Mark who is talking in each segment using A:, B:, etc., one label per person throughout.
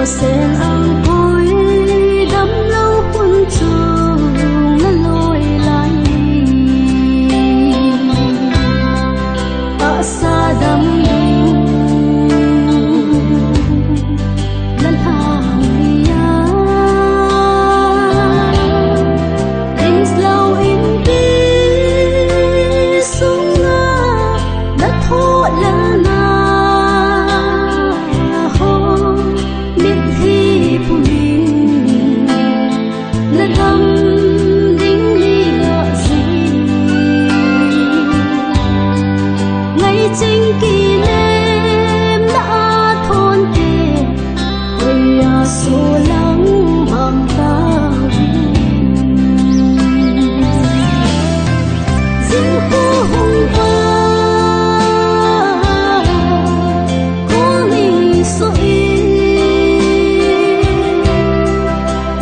A: sen ang cối đắm lâu khuôn trường nó lôi lại ở xa đắm lần hàng ya tình lâu in đi xuống đất thô lần chính kỷ niệm đã thôn kề ôi số lắng bằng ta riêng khu hùng ca có lý số ý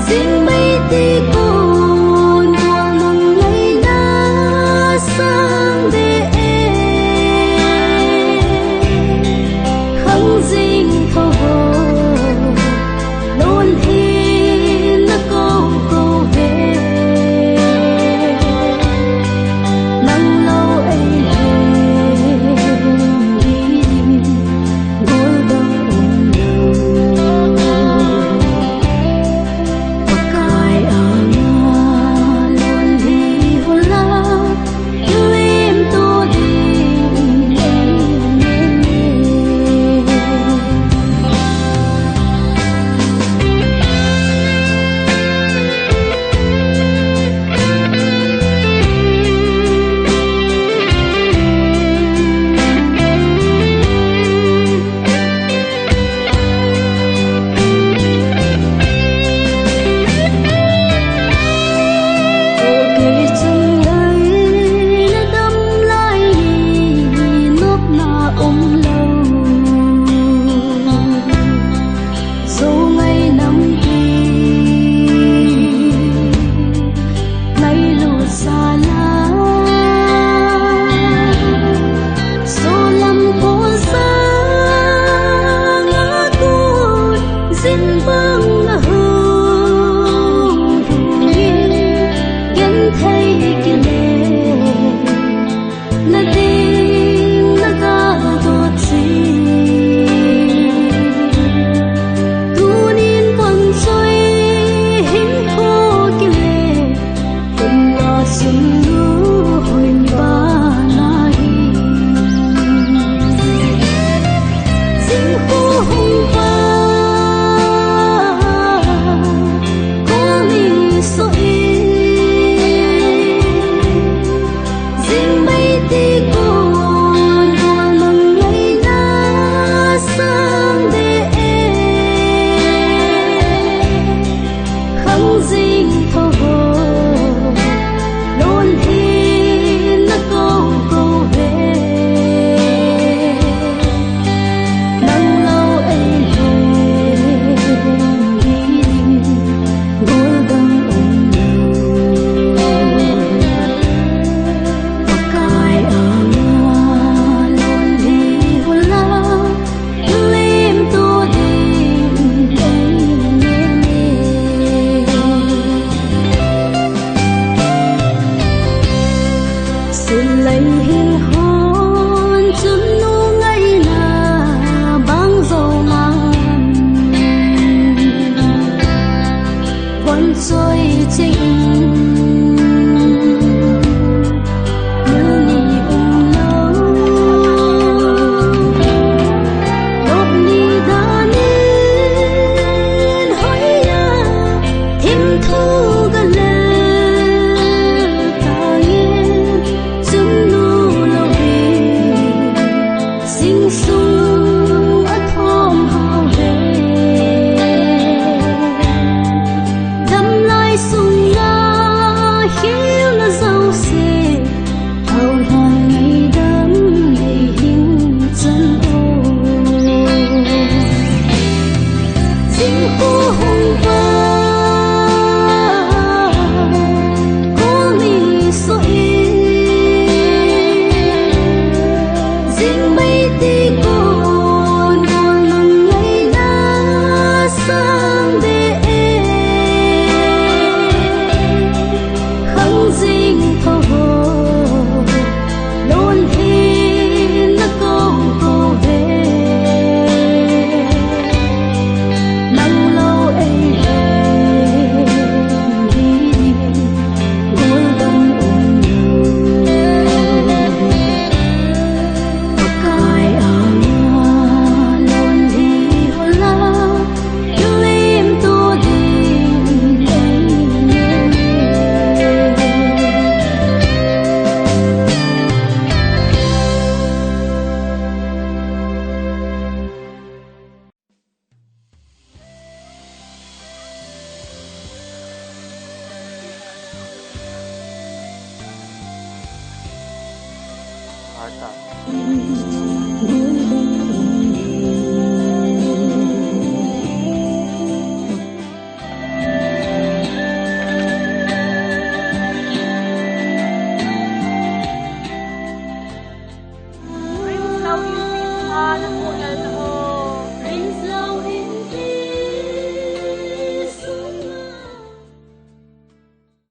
A: riêng mấy tí cồn buồn mừng ngày đã sang để dinh thâu hồ luôn hin nó câu về nắng lâu ấy đi ngồi đông và cài áo luôn đi hôn la lim tô đi lấy hình hôn chấm nu ngày là băng dầu mang quanh trôi trình tí cồn buồn mừng ngày đã xa.
B: à.